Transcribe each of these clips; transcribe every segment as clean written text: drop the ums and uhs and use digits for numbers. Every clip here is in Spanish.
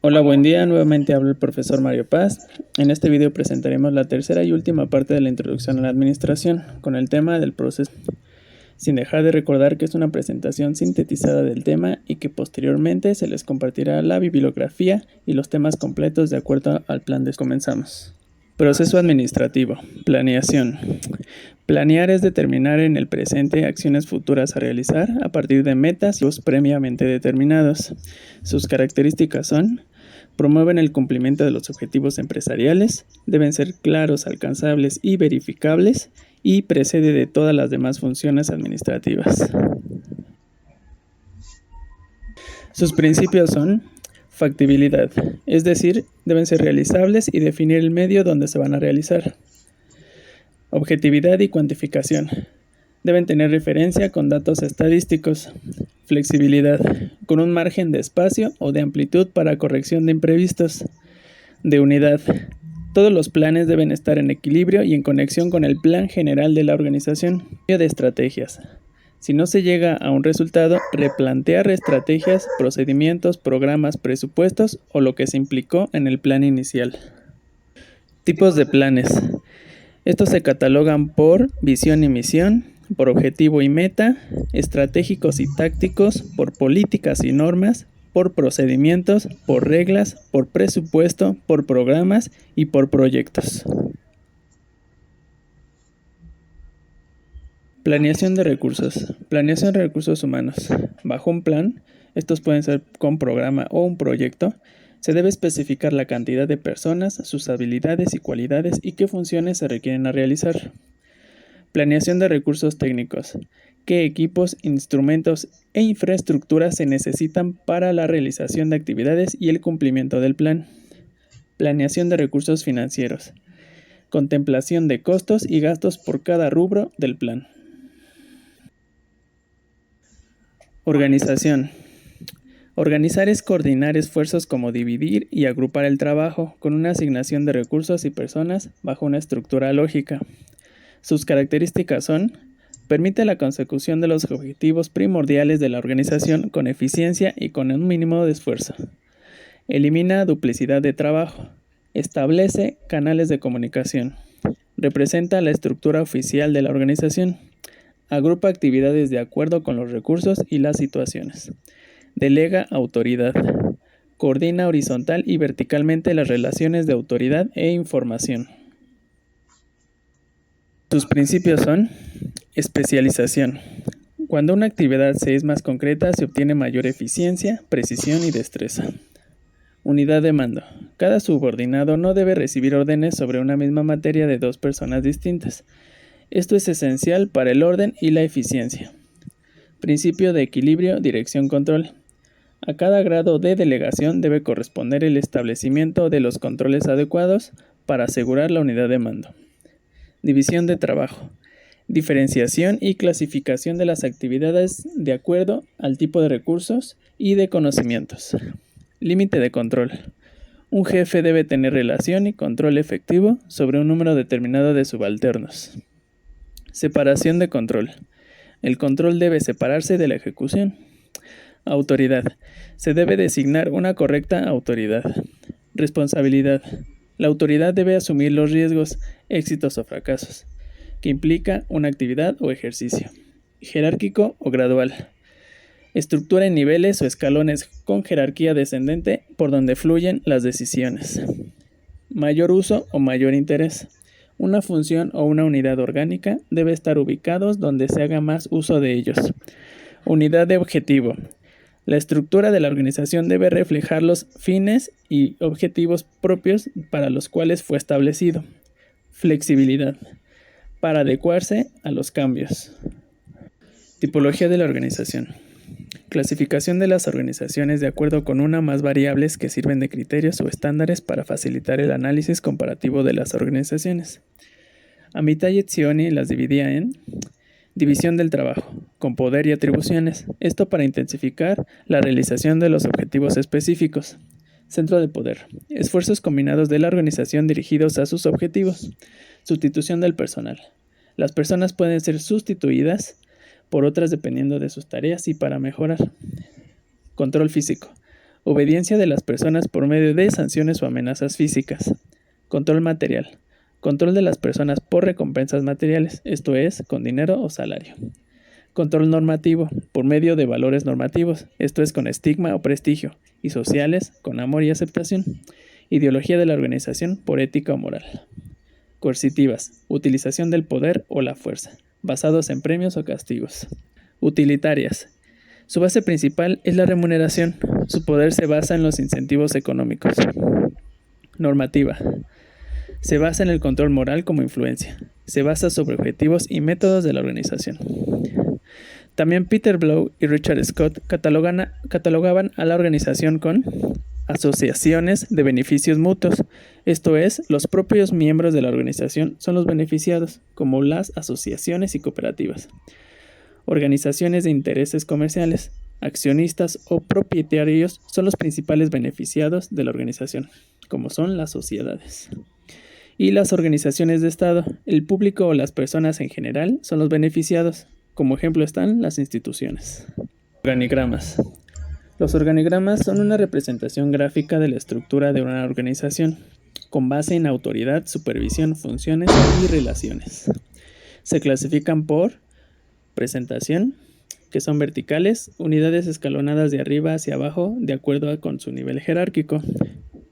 Hola, buen día. Nuevamente habla el profesor Mario Paz. En este video presentaremos la tercera y última parte de la introducción a la administración, con el tema del proceso, sin dejar de recordar que es una presentación sintetizada del tema y que posteriormente se les compartirá la bibliografía y los temas completos de acuerdo al plan de comenzamos. Proceso administrativo. Planeación. Planear es determinar en el presente acciones futuras a realizar a partir de metas y objetivos previamente determinados. Sus características son: promueven el cumplimiento de los objetivos empresariales, deben ser claros, alcanzables y verificables, y precede de todas las demás funciones administrativas. Sus principios son: factibilidad, es decir, deben ser realizables y definir el medio donde se van a realizar. Objetividad y cuantificación, deben tener referencia con datos estadísticos. Flexibilidad, con un margen de espacio o de amplitud para corrección de imprevistos. De unidad, todos los planes deben estar en equilibrio y en conexión con el plan general de la organización. De estrategias, si no se llega a un resultado, replantear estrategias, procedimientos, programas, presupuestos o lo que se implicó en el plan inicial. Tipos de planes. Estos se catalogan por visión y misión, por objetivo y meta, estratégicos y tácticos, por políticas y normas, por procedimientos, por reglas, por presupuesto, por programas y por proyectos. Planeación de recursos. Planeación de recursos humanos. Bajo un plan, estos pueden ser con programa o un proyecto, se debe especificar la cantidad de personas, sus habilidades y cualidades y qué funciones se requieren a realizar. Planeación de recursos técnicos. ¿Qué equipos, instrumentos e infraestructuras se necesitan para la realización de actividades y el cumplimiento del plan? Planeación de recursos financieros. Contemplación de costos y gastos por cada rubro del plan. Organización. Organizar es coordinar esfuerzos como dividir y agrupar el trabajo con una asignación de recursos y personas bajo una estructura lógica. Sus características son: permite la consecución de los objetivos primordiales de la organización con eficiencia y con un mínimo de esfuerzo. Elimina duplicidad de trabajo. Establece canales de comunicación. Representa la estructura oficial de la organización. Agrupa actividades de acuerdo con los recursos y las situaciones. Delega autoridad. Coordina horizontal y verticalmente las relaciones de autoridad e información. Sus principios son: especialización. Cuando una actividad se es más concreta, se obtiene mayor eficiencia, precisión y destreza. Unidad de mando. Cada subordinado no debe recibir órdenes sobre una misma materia de dos personas distintas. Esto es esencial para el orden y la eficiencia. Principio de equilibrio, dirección, control. A cada grado de delegación debe corresponder el establecimiento de los controles adecuados para asegurar la unidad de mando. División de trabajo. Diferenciación y clasificación de las actividades de acuerdo al tipo de recursos y de conocimientos. Límite de control. Un jefe debe tener relación y control efectivo sobre un número determinado de subalternos. Separación de control. El control debe separarse de la ejecución. Autoridad. Se debe designar una correcta autoridad. Responsabilidad. La autoridad debe asumir los riesgos, éxitos o fracasos, que implica una actividad o ejercicio. Jerárquico o gradual. Estructura en niveles o escalones con jerarquía descendente por donde fluyen las decisiones. Mayor uso o mayor interés. Una función o una unidad orgánica debe estar ubicados donde se haga más uso de ellos. Unidad de objetivo. La estructura de la organización debe reflejar los fines y objetivos propios para los cuales fue establecido. Flexibilidad. Para adecuarse a los cambios. Tipología de la organización. Clasificación de las organizaciones de acuerdo con una o más variables que sirven de criterios o estándares para facilitar el análisis comparativo de las organizaciones. Amitai Etzioni las dividía en: división del trabajo, con poder y atribuciones, esto para intensificar la realización de los objetivos específicos. Centro de poder, esfuerzos combinados de la organización dirigidos a sus objetivos. Sustitución del personal. Las personas pueden ser sustituidas por otras dependiendo de sus tareas y para mejorar. Control físico. Obediencia de las personas por medio de sanciones o amenazas físicas. Control material. Control de las personas por recompensas materiales, esto es, con dinero o salario. Control normativo, por medio de valores normativos, esto es, con estigma o prestigio, y sociales, con amor y aceptación. Ideología de la organización por ética o moral. Coercitivas, utilización del poder o la fuerza, basados en premios o castigos. Utilitarias. Su base principal es la remuneración. Su poder se basa en los incentivos económicos. Normativa. Se basa en el control moral como influencia. Se basa sobre objetivos y métodos de la organización. También Peter Blow y Richard Scott catalogaban a la organización con asociaciones de beneficios mutuos, esto es, los propios miembros de la organización son los beneficiados, como las asociaciones y cooperativas. Organizaciones de intereses comerciales, accionistas o propietarios son los principales beneficiados de la organización, como son las sociedades. Y las organizaciones de Estado, el público o las personas en general son los beneficiados. Como ejemplo están las instituciones. Organigramas. Los organigramas son una representación gráfica de la estructura de una organización, con base en autoridad, supervisión, funciones y relaciones. Se clasifican por presentación, que son verticales, unidades escalonadas de arriba hacia abajo de acuerdo con su nivel jerárquico.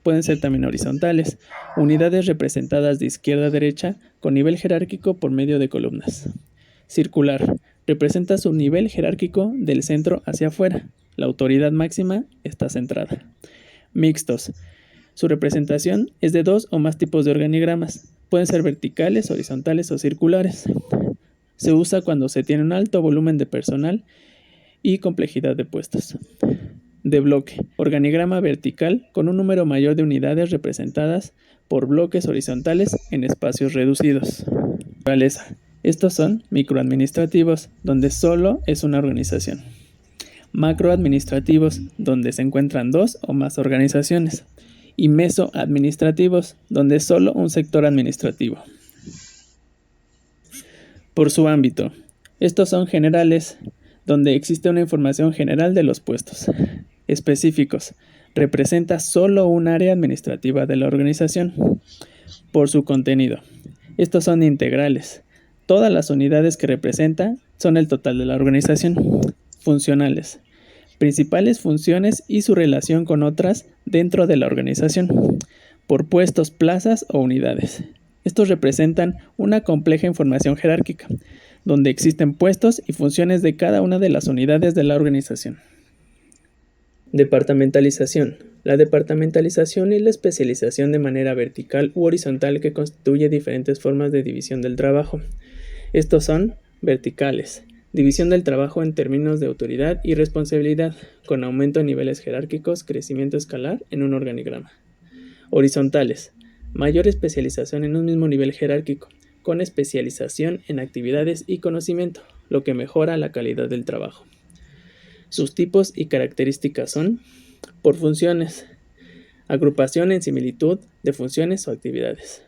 Pueden ser también horizontales, unidades representadas de izquierda a derecha con nivel jerárquico por medio de columnas. Circular, representa su nivel jerárquico del centro hacia afuera. La autoridad máxima está centrada. Mixtos, su representación es de dos o más tipos de organigramas. Pueden ser verticales, horizontales o circulares. Se usa cuando se tiene un alto volumen de personal y complejidad de puestos. De bloque, organigrama vertical con un número mayor de unidades representadas por bloques horizontales en espacios reducidos. Naturaleza. Estos son microadministrativos, donde solo es una organización. Macroadministrativos, donde se encuentran dos o más organizaciones. Y mesoadministrativos, donde es solo un sector administrativo. Por su ámbito, estos son generales, donde existe una información general de los puestos. Específicos, representa solo un área administrativa de la organización. Por su contenido, estos son integrales. Todas las unidades que representa son el total de la organización. Funcionales, principales funciones y su relación con otras dentro de la organización. Por puestos, plazas o unidades. Estos representan una compleja información jerárquica, donde existen puestos y funciones de cada una de las unidades de la organización. Departamentalización. La departamentalización es la especialización de manera vertical u horizontal que constituye diferentes formas de división del trabajo. Estos son verticales, división del trabajo en términos de autoridad y responsabilidad, con aumento de niveles jerárquicos, crecimiento escalar en un organigrama. Horizontales, mayor especialización en un mismo nivel jerárquico, con especialización en actividades y conocimiento, lo que mejora la calidad del trabajo. Sus tipos y características son, por funciones, agrupación en similitud de funciones o actividades.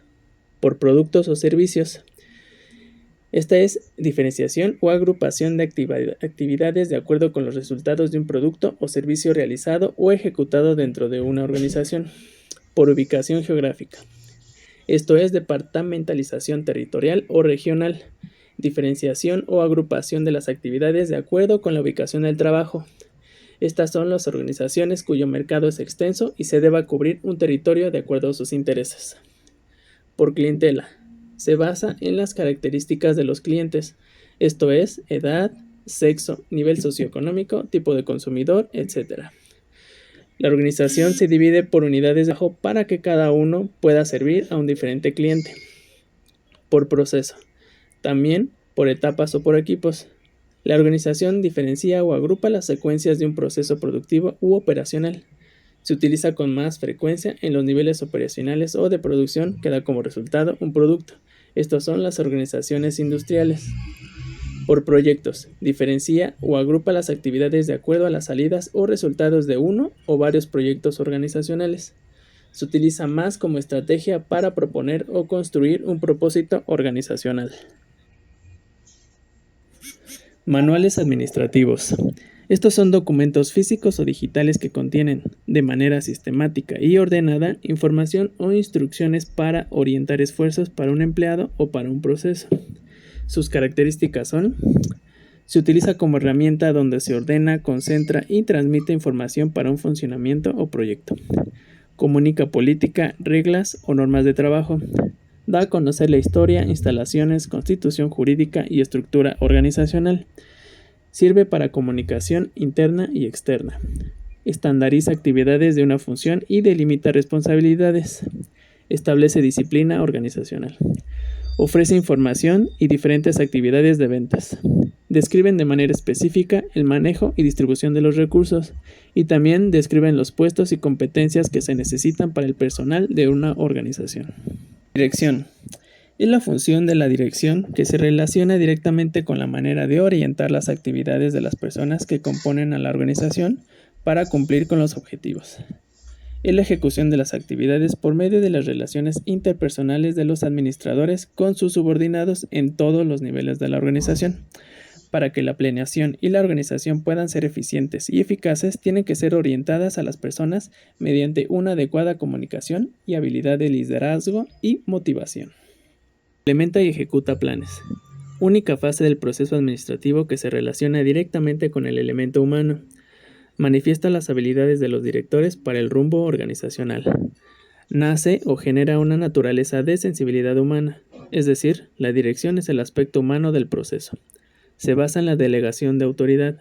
Por productos o servicios, esta es diferenciación o agrupación de actividades de acuerdo con los resultados de un producto o servicio realizado o ejecutado dentro de una organización. Por ubicación geográfica, esto es departamentalización territorial o regional. Diferenciación o agrupación de las actividades de acuerdo con la ubicación del trabajo. Estas son las organizaciones cuyo mercado es extenso y se deba cubrir un territorio de acuerdo a sus intereses. Por clientela, se basa en las características de los clientes, esto es, edad, sexo, nivel socioeconómico, tipo de consumidor, etc. La organización se divide por unidades de trabajo para que cada uno pueda servir a un diferente cliente. Por proceso, también por etapas o por equipos. La organización diferencia o agrupa las secuencias de un proceso productivo u operacional. Se utiliza con más frecuencia en los niveles operacionales o de producción que da como resultado un producto. Estos son las organizaciones industriales. Por proyectos, diferencia o agrupa las actividades de acuerdo a las salidas o resultados de uno o varios proyectos organizacionales. Se utiliza más como estrategia para proponer o construir un propósito organizacional. Manuales administrativos. Estos son documentos físicos o digitales que contienen, de manera sistemática y ordenada, información o instrucciones para orientar esfuerzos para un empleado o para un proceso. Sus características son: se utiliza como herramienta donde se ordena, concentra y transmite información para un funcionamiento o proyecto. Comunica política, reglas o normas de trabajo. Da a conocer la historia, instalaciones, constitución jurídica y estructura organizacional. Sirve para comunicación interna y externa. Estandariza actividades de una función y delimita responsabilidades. Establece disciplina organizacional. Ofrece información y diferentes actividades de ventas. Describen de manera específica el manejo y distribución de los recursos y también describen los puestos y competencias que se necesitan para el personal de una organización. Dirección. Es la función de la dirección que se relaciona directamente con la manera de orientar las actividades de las personas que componen a la organización para cumplir con los objetivos. Es la ejecución de las actividades por medio de las relaciones interpersonales de los administradores con sus subordinados en todos los niveles de la organización. Para que la planeación y la organización puedan ser eficientes y eficaces, tienen que ser orientadas a las personas mediante una adecuada comunicación y habilidad de liderazgo y motivación. Implementa y ejecuta planes. Única fase del proceso administrativo que se relaciona directamente con el elemento humano. Manifiesta las habilidades de los directores para el rumbo organizacional. Nace o genera una naturaleza de sensibilidad humana, es decir, la dirección es el aspecto humano del proceso. Se basa en la delegación de autoridad,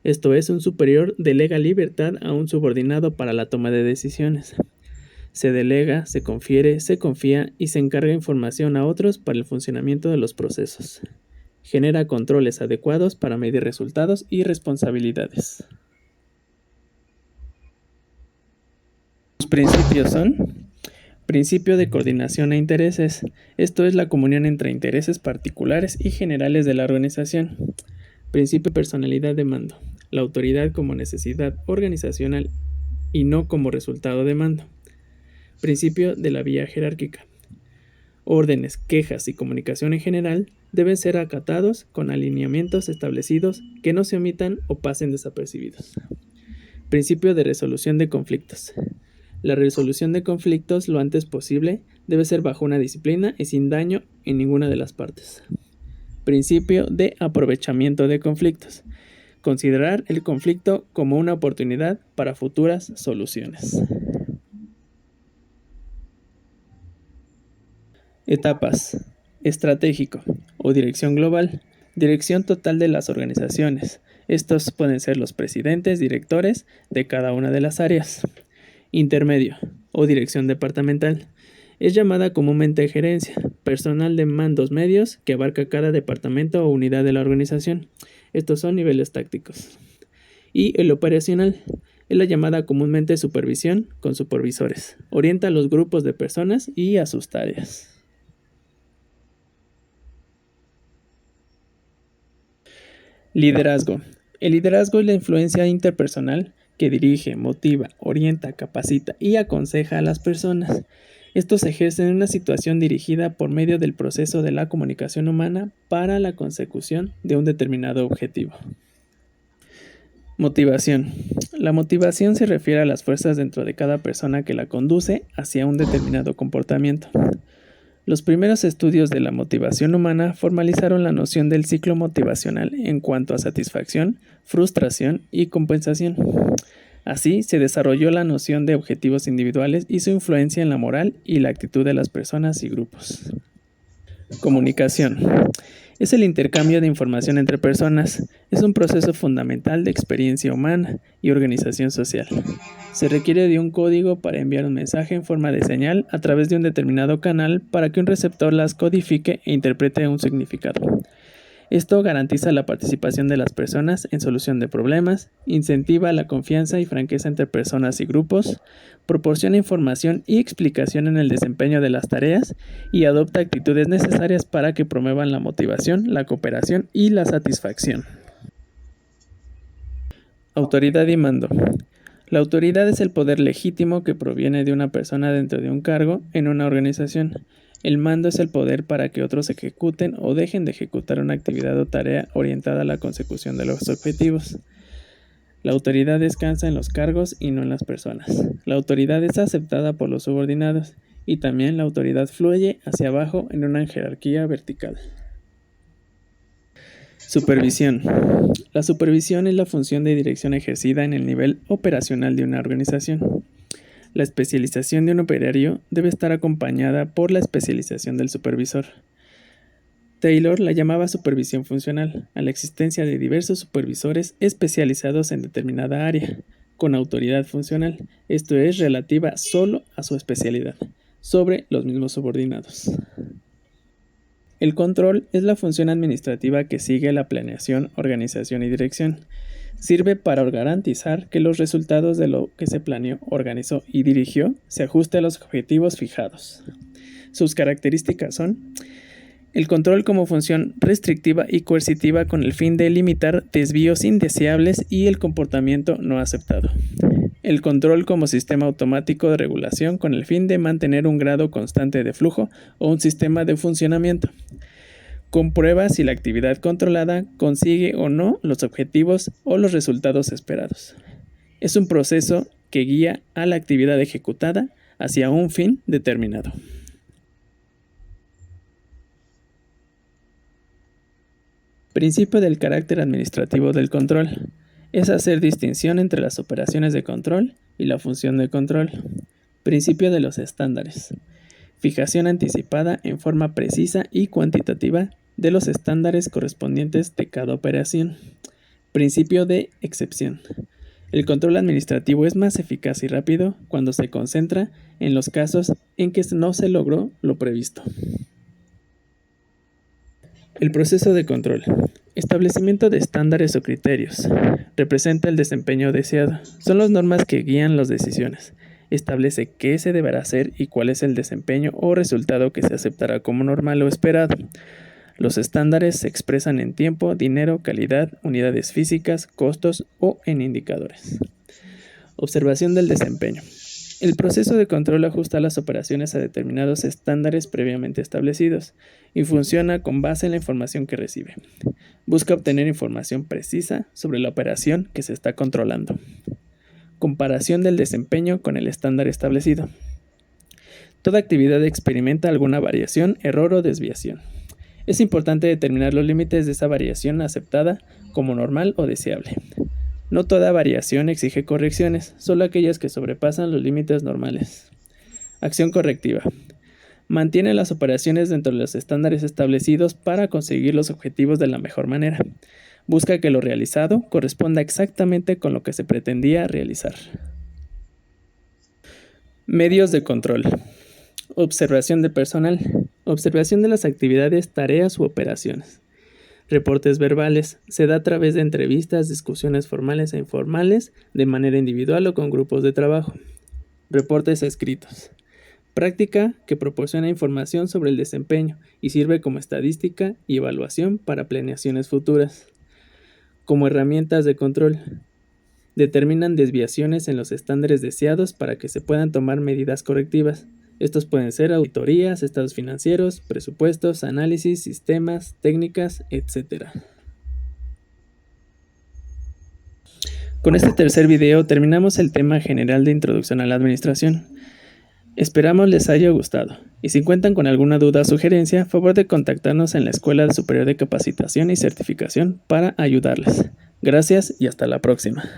esto es, un superior delega libertad a un subordinado para la toma de decisiones. Se delega, se confiere, se confía y se encarga información a otros para el funcionamiento de los procesos. Genera controles adecuados para medir resultados y responsabilidades. Los principios son: principio de coordinación e intereses, esto es la comunión entre intereses particulares y generales de la organización. Principio de personalidad de mando, la autoridad como necesidad organizacional y no como resultado de mando. Principio de la vía jerárquica. Órdenes, quejas y comunicación en general deben ser acatados con alineamientos establecidos que no se omitan o pasen desapercibidos. Principio de resolución de conflictos. La resolución de conflictos lo antes posible debe ser bajo una disciplina y sin daño en ninguna de las partes. Principio de aprovechamiento de conflictos. Considerar el conflicto como una oportunidad para futuras soluciones. Etapas. Estratégico o dirección global. Dirección total de las organizaciones. Estos pueden ser los presidentes, directores de cada una de las áreas. Intermedio o dirección departamental. Es llamada comúnmente gerencia, personal de mandos medios que abarca cada departamento o unidad de la organización. Estos son niveles tácticos. Y el operacional es la llamada comúnmente supervisión con supervisores. Orienta a los grupos de personas y a sus tareas. Liderazgo. El liderazgo es la influencia interpersonal que dirige, motiva, orienta, capacita y aconseja a las personas. Estos se ejercen en una situación dirigida por medio del proceso de la comunicación humana para la consecución de un determinado objetivo. Motivación. La motivación se refiere a las fuerzas dentro de cada persona que la conduce hacia un determinado comportamiento. Los primeros estudios de la motivación humana formalizaron la noción del ciclo motivacional en cuanto a satisfacción, frustración y compensación. Así, se desarrolló la noción de objetivos individuales y su influencia en la moral y la actitud de las personas y grupos. Comunicación. Es el intercambio de información entre personas. Es un proceso fundamental de experiencia humana y organización social. Se requiere de un código para enviar un mensaje en forma de señal a través de un determinado canal para que un receptor las codifique e interprete un significado. Esto garantiza la participación de las personas en solución de problemas, incentiva la confianza y franqueza entre personas y grupos, proporciona información y explicación en el desempeño de las tareas y adopta actitudes necesarias para que promuevan la motivación, la cooperación y la satisfacción. Autoridad y mando. La autoridad es el poder legítimo que proviene de una persona dentro de un cargo en una organización. El mando es el poder para que otros ejecuten o dejen de ejecutar una actividad o tarea orientada a la consecución de los objetivos. La autoridad descansa en los cargos y no en las personas. La autoridad es aceptada por los subordinados y también la autoridad fluye hacia abajo en una jerarquía vertical. Supervisión. La supervisión es la función de dirección ejercida en el nivel operacional de una organización. La especialización de un operario debe estar acompañada por la especialización del supervisor. Taylor la llamaba supervisión funcional, a la existencia de diversos supervisores especializados en determinada área, con autoridad funcional, esto es, relativa solo a su especialidad, sobre los mismos subordinados. El control es la función administrativa que sigue la planeación, organización y dirección. Sirve para garantizar que los resultados de lo que se planeó, organizó y dirigió se ajusten a los objetivos fijados. Sus características son: el control como función restrictiva y coercitiva con el fin de limitar desvíos indeseables y el comportamiento no aceptado. El control como sistema automático de regulación con el fin de mantener un grado constante de flujo o un sistema de funcionamiento. Comprueba si la actividad controlada consigue o no los objetivos o los resultados esperados. Es un proceso que guía a la actividad ejecutada hacia un fin determinado. Principio del carácter administrativo del control. Es hacer distinción entre las operaciones de control y la función de control. Principio de los estándares. Fijación anticipada en forma precisa y cuantitativa de los estándares correspondientes de cada operación. Principio de excepción. El control administrativo es más eficaz y rápido cuando se concentra en los casos en que no se logró lo previsto. El proceso de control. Establecimiento de estándares o criterios. Representa el desempeño deseado. Son las normas que guían las decisiones. Establece qué se deberá hacer y cuál es el desempeño o resultado que se aceptará como normal o esperado. Los estándares se expresan en tiempo, dinero, calidad, unidades físicas, costos o en indicadores. Observación del desempeño. El proceso de control ajusta las operaciones a determinados estándares previamente establecidos y funciona con base en la información que recibe. Busca obtener información precisa sobre la operación que se está controlando. Comparación del desempeño con el estándar establecido. Toda actividad experimenta alguna variación, error o desviación. Es importante determinar los límites de esa variación aceptada como normal o deseable. No toda variación exige correcciones, solo aquellas que sobrepasan los límites normales. Acción correctiva. Mantiene las operaciones dentro de los estándares establecidos para conseguir los objetivos de la mejor manera. Busca que lo realizado corresponda exactamente con lo que se pretendía realizar. Medios de control. Observación de personal. Observación de las actividades, tareas u operaciones. Reportes verbales. Se da a través de entrevistas, discusiones formales e informales, de manera individual o con grupos de trabajo. Reportes escritos. Práctica que proporciona información sobre el desempeño y sirve como estadística y evaluación para planeaciones futuras. Como herramientas de control. Determinan desviaciones en los estándares deseados para que se puedan tomar medidas correctivas. Estos pueden ser auditorías, estados financieros, presupuestos, análisis, sistemas, técnicas, etc. Con este tercer video terminamos el tema general de Introducción a la Administración. Esperamos les haya gustado, y si cuentan con alguna duda o sugerencia, favor de contactarnos en la Escuela Superior de Capacitación y Certificación para ayudarles. Gracias y hasta la próxima.